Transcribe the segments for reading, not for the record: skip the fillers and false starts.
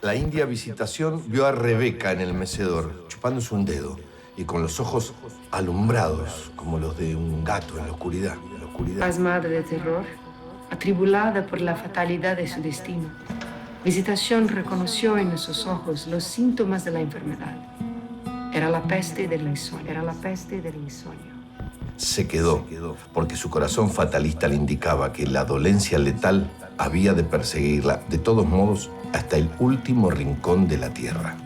La india Visitación vio a Rebeca en el mecedor, chupándose un dedo y con los ojos alumbrados como los de un gato en la oscuridad. Pasmada de terror, atribulada por la fatalidad de su destino, Visitación reconoció en sus ojos los síntomas de la enfermedad. Era la peste del insomnio. Se quedó, porque su corazón fatalista le indicaba que la dolencia letal había de perseguirla, de todos modos, hasta el último rincón de la tierra.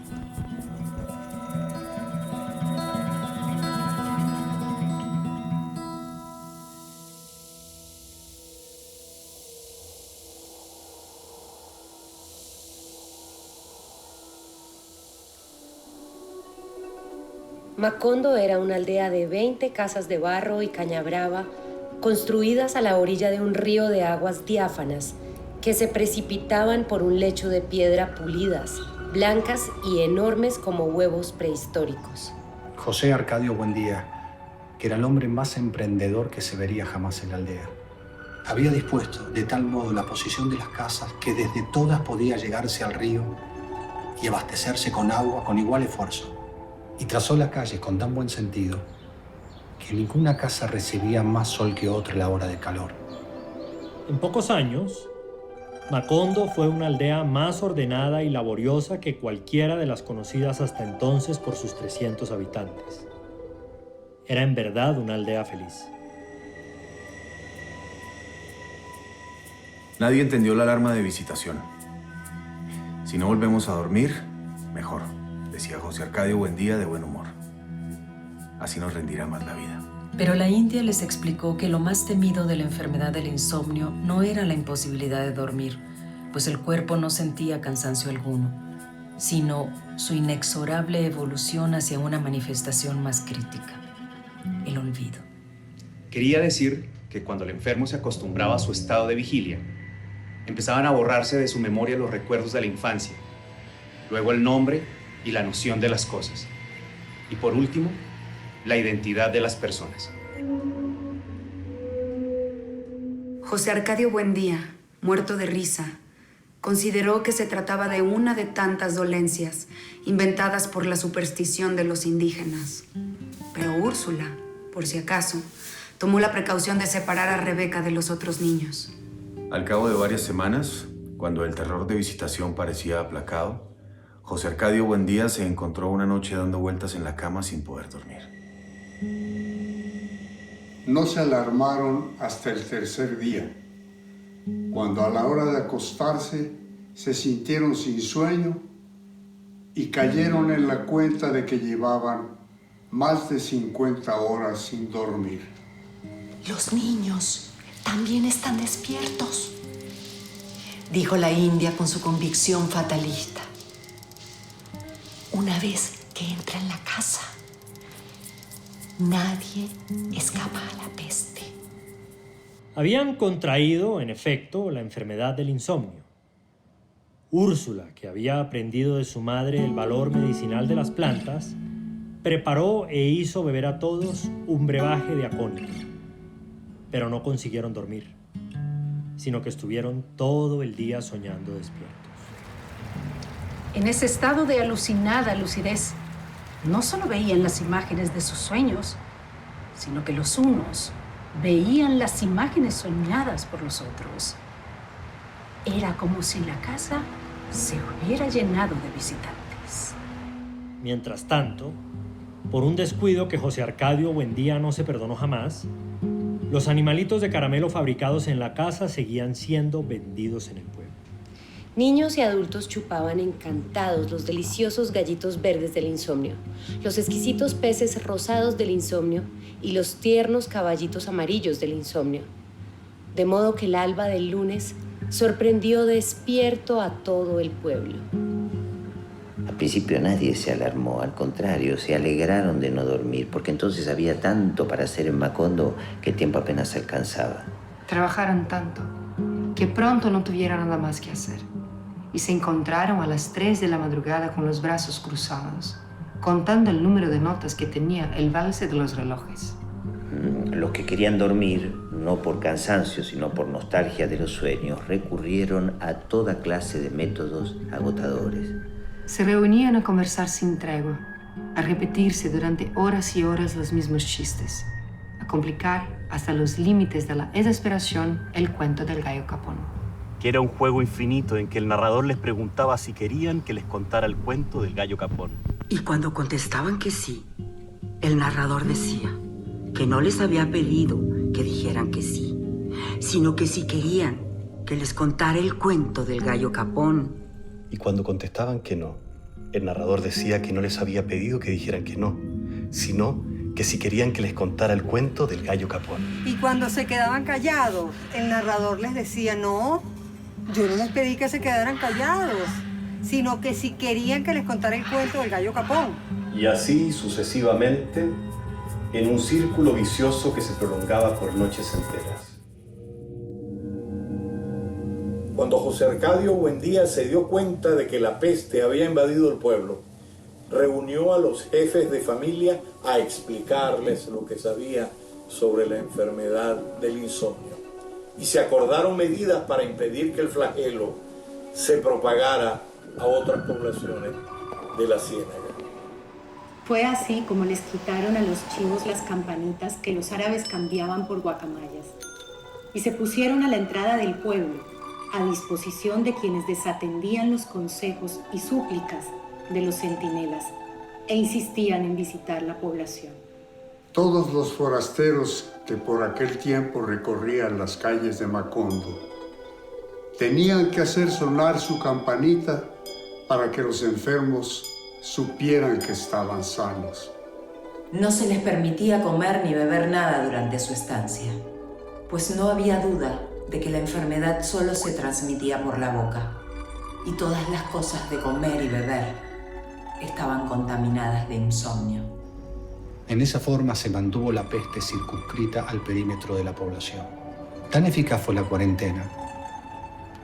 Macondo era una aldea de 20 casas de barro y caña brava, construidas a la orilla de un río de aguas diáfanas que se precipitaban por un lecho de piedra pulidas, blancas y enormes como huevos prehistóricos. José Arcadio Buendía, que era el hombre más emprendedor que se vería jamás en la aldea, había dispuesto de tal modo la posición de las casas que desde todas podía llegarse al río y abastecerse con agua con igual esfuerzo. Y trazó las calles con tan buen sentido que ninguna casa recibía más sol que otra a la hora de calor. En pocos años, Macondo fue una aldea más ordenada y laboriosa que cualquiera de las conocidas hasta entonces por sus 300 habitantes. Era en verdad una aldea feliz. Nadie entendió la alarma de Visitación. Si no volvemos a dormir, mejor, decía José Arcadio Buendía de buen humor. Así nos rendirá más la vida. Pero la india les explicó que lo más temido de la enfermedad del insomnio no era la imposibilidad de dormir, pues el cuerpo no sentía cansancio alguno, sino su inexorable evolución hacia una manifestación más crítica, el olvido. Quería decir que cuando el enfermo se acostumbraba a su estado de vigilia, empezaban a borrarse de su memoria los recuerdos de la infancia, luego el nombre y la noción de las cosas, y por último, la identidad de las personas. José Arcadio Buendía, muerto de risa, consideró que se trataba de una de tantas dolencias inventadas por la superstición de los indígenas. Pero Úrsula, por si acaso, tomó la precaución de separar a Rebeca de los otros niños. Al cabo de varias semanas, cuando el terror de Visitación parecía aplacado, José Arcadio Buendía se encontró una noche dando vueltas en la cama sin poder dormir. No se alarmaron hasta el tercer día, cuando a la hora de acostarse se sintieron sin sueño y cayeron en la cuenta de que llevaban más de 50 horas sin dormir. Los niños también están despiertos, dijo la india con su convicción fatalista. Una vez que entra en la casa, nadie escapa a la peste. Habían contraído, en efecto, la enfermedad del insomnio. Úrsula, que había aprendido de su madre el valor medicinal de las plantas, preparó e hizo beber a todos un brebaje de acónito. Pero no consiguieron dormir, sino que estuvieron todo el día soñando despiertos. En ese estado de alucinada lucidez, no solo veían las imágenes de sus sueños, sino que los unos veían las imágenes soñadas por los otros. Era como si la casa se hubiera llenado de visitantes. Mientras tanto, por un descuido que José Arcadio Buendía no se perdonó jamás, los animalitos de caramelo fabricados en la casa seguían siendo vendidos en el pueblo. Niños y adultos chupaban encantados los deliciosos gallitos verdes del insomnio, los exquisitos peces rosados del insomnio y los tiernos caballitos amarillos del insomnio. De modo que el alba del lunes sorprendió despierto a todo el pueblo. Al principio nadie se alarmó, al contrario, se alegraron de no dormir, porque entonces había tanto para hacer en Macondo que el tiempo apenas alcanzaba. Trabajaron tanto que pronto no tuvieron nada más que hacer y se encontraron a las 3 de la madrugada con los brazos cruzados, contando el número de notas que tenía el valse de los relojes. Los que querían dormir no por cansancio, sino por nostalgia de los sueños, recurrieron a toda clase de métodos agotadores. Se reunían a conversar sin tregua, a repetirse durante horas y horas los mismos chistes, a complicar hasta los límites de la desesperación el cuento del gallo capón. Que era un juego infinito en que el narrador les preguntaba si querían que les contara el cuento del gallo capón. Y cuando contestaban que sí, el narrador decía que no les había pedido que dijeran que sí, sino que si querían que les contara el cuento del gallo capón. Y cuando contestaban que no, el narrador decía que no les había pedido que dijeran que no, sino que si querían que les contara el cuento del gallo capón. Y cuando se quedaban callados, el narrador les decía, no, yo no les pedí que se quedaran callados, sino que si querían que les contara el cuento del gallo capón. Y así sucesivamente, en un círculo vicioso que se prolongaba por noches enteras. Cuando José Arcadio Buendía se dio cuenta de que la peste había invadido el pueblo, reunió a los jefes de familia a explicarles lo que sabía sobre la enfermedad del insomnio. Y se acordaron medidas para impedir que el flagelo se propagara a otras poblaciones de la Ciénaga. Fue así como les quitaron a los chivos las campanitas que los árabes cambiaban por guacamayas y se pusieron a la entrada del pueblo, a disposición de quienes desatendían los consejos y súplicas de los centinelas e insistían en visitar la población. Todos los forasteros que por aquel tiempo recorrían las calles de Macondo tenían que hacer sonar su campanita para que los enfermos supieran que estaban sanos. No se les permitía comer ni beber nada durante su estancia, pues no había duda de que la enfermedad solo se transmitía por la boca y todas las cosas de comer y beber estaban contaminadas de insomnio. En esa forma se mantuvo la peste circunscrita al perímetro de la población. Tan eficaz fue la cuarentena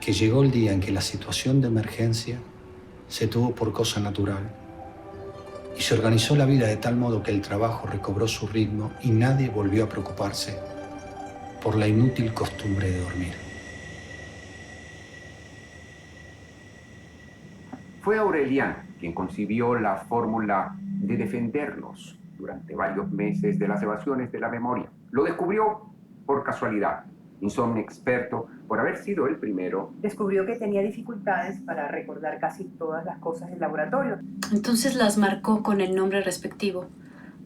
que llegó el día en que la situación de emergencia se tuvo por cosa natural y se organizó la vida de tal modo que el trabajo recobró su ritmo y nadie volvió a preocuparse por la inútil costumbre de dormir. Fue Aureliano quien concibió la fórmula de defendernos durante varios meses de las evasiones de la memoria. Lo descubrió por casualidad. Insomnio experto, por haber sido el primero, descubrió que tenía dificultades para recordar casi todas las cosas del laboratorio. Entonces las marcó con el nombre respectivo,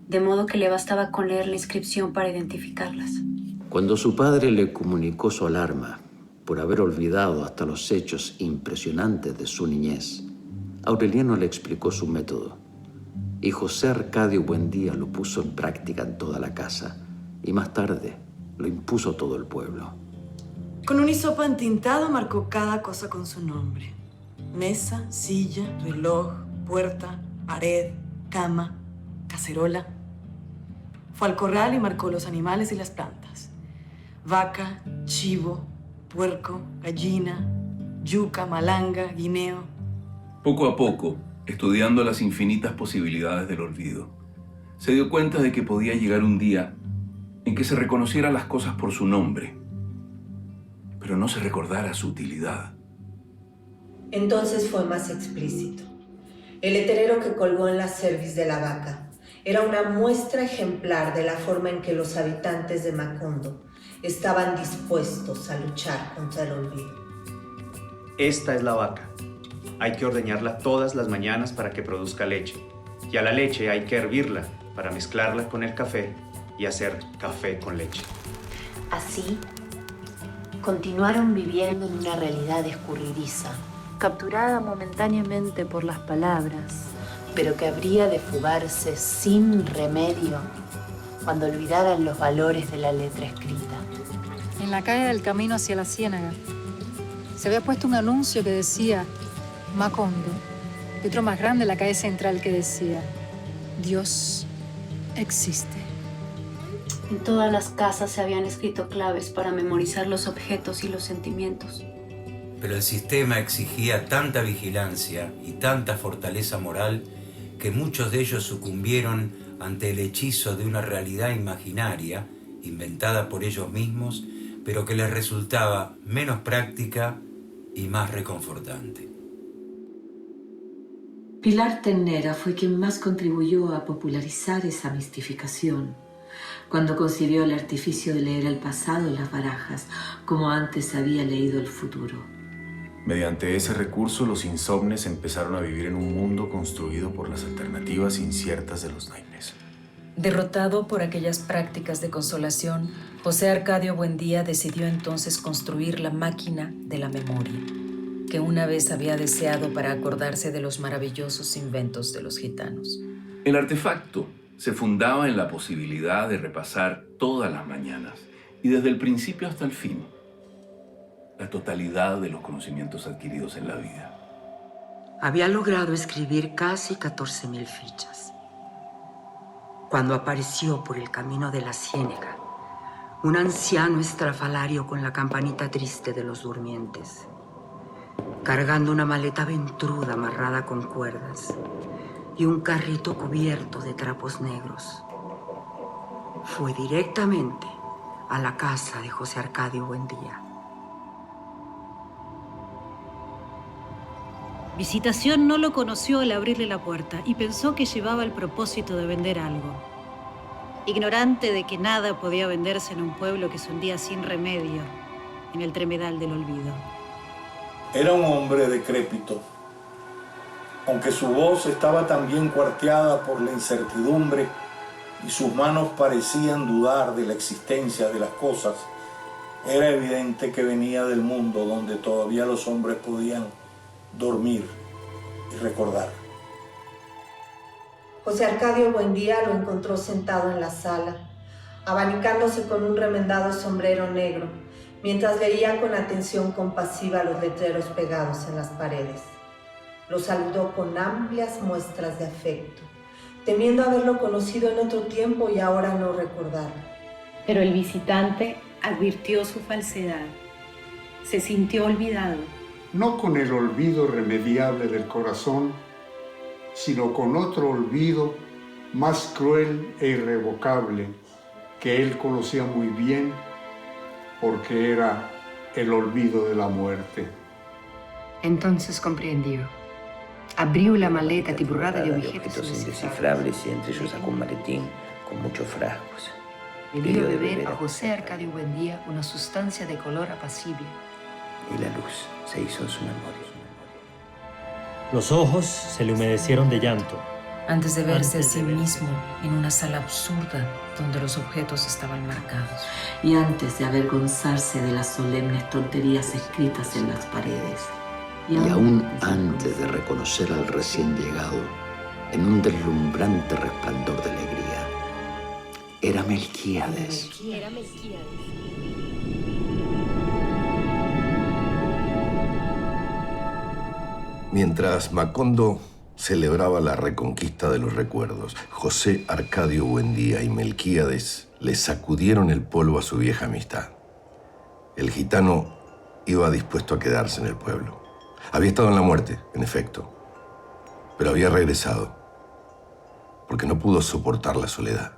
de modo que le bastaba con leer la inscripción para identificarlas. Cuando su padre le comunicó su alarma por haber olvidado hasta los hechos impresionantes de su niñez, Aureliano le explicó su método y José Arcadio Buendía lo puso en práctica en toda la casa y más tarde lo impuso a todo el pueblo. Con un hisopo entintado marcó cada cosa con su nombre. Mesa, silla, reloj, puerta, pared, cama, cacerola. Fue al corral y marcó los animales y las plantas. Vaca, chivo, puerco, gallina, yuca, malanga, guineo. Poco a poco, estudiando las infinitas posibilidades del olvido, se dio cuenta de que podía llegar un día en que se reconociera las cosas por su nombre, pero no se recordara su utilidad. Entonces fue más explícito. El letrero que colgó en la cerviz de la vaca era una muestra ejemplar de la forma en que los habitantes de Macondo estaban dispuestos a luchar contra el olvido. Esta es la vaca. Hay que ordeñarla todas las mañanas para que produzca leche. Y a la leche hay que hervirla para mezclarla con el café y hacer café con leche. Así, continuaron viviendo en una realidad escurridiza, capturada momentáneamente por las palabras, pero que habría de fugarse sin remedio cuando olvidaran los valores de la letra escrita. En la calle del camino hacia la Ciénaga se había puesto un anuncio que decía Macondo, y otro más grande en la calle central que decía Dios existe. En todas las casas se habían escrito claves para memorizar los objetos y los sentimientos. Pero el sistema exigía tanta vigilancia y tanta fortaleza moral que muchos de ellos sucumbieron ante el hechizo de una realidad imaginaria inventada por ellos mismos, pero que les resultaba menos práctica y más reconfortante. Pilar Ternera fue quien más contribuyó a popularizar esa mistificación, cuando concibió el artificio de leer el pasado en las barajas, como antes había leído el futuro. Mediante ese recurso, los insomnes empezaron a vivir en un mundo construido por las alternativas inciertas de los naipes. Derrotado por aquellas prácticas de consolación, José Arcadio Buendía decidió entonces construir la máquina de la memoria, que una vez había deseado para acordarse de los maravillosos inventos de los gitanos. El artefacto se fundaba en la posibilidad de repasar todas las mañanas y desde el principio hasta el fin la totalidad de los conocimientos adquiridos en la vida. Había logrado escribir casi 14.000 fichas, cuando apareció por el camino de la ciénaga un anciano estrafalario con la campanita triste de los durmientes, cargando una maleta ventruda amarrada con cuerdas y un carrito cubierto de trapos negros. Fue directamente a la casa de José Arcadio Buendía. Visitación no lo conoció al abrirle la puerta y pensó que llevaba el propósito de vender algo. Ignorante de que nada podía venderse en un pueblo que se hundía sin remedio en el tremedal del olvido. Era un hombre decrépito, aunque su voz estaba también cuarteada por la incertidumbre y sus manos parecían dudar de la existencia de las cosas. Era evidente que venía del mundo donde todavía los hombres podían dormir y recordar. José Arcadio Buendía lo encontró sentado en la sala, abanicándose con un remendado sombrero negro, mientras leía con atención compasiva los letreros pegados en las paredes. Lo saludó con amplias muestras de afecto, temiendo haberlo conocido en otro tiempo y ahora no recordarlo. Pero el visitante advirtió su falsedad. Se sintió olvidado. No con el olvido irremediable del corazón, sino con otro olvido más cruel e irrevocable que él conocía muy bien, porque era el olvido de la muerte. Entonces comprendió. Abrió la maleta tiburrada de objetos indescifrables y entre ellos sacó un maletín con muchos frascos. Le dio de beber a José Arcadio Buendía una sustancia de color apacible. Y la luz se hizo en su memoria. Los ojos se le humedecieron de llanto. Antes de verse a sí mismo en una sala absurda donde los objetos estaban marcados. Y antes de avergonzarse de las solemnes tonterías escritas en las paredes. Y aún antes de reconocer al recién llegado en un deslumbrante resplandor de alegría, era Melquíades. Mientras Macondo celebraba la reconquista de los recuerdos, José Arcadio Buendía y Melquíades le sacudieron el polvo a su vieja amistad. El gitano iba dispuesto a quedarse en el pueblo. Había estado en la muerte, en efecto, pero había regresado porque no pudo soportar la soledad.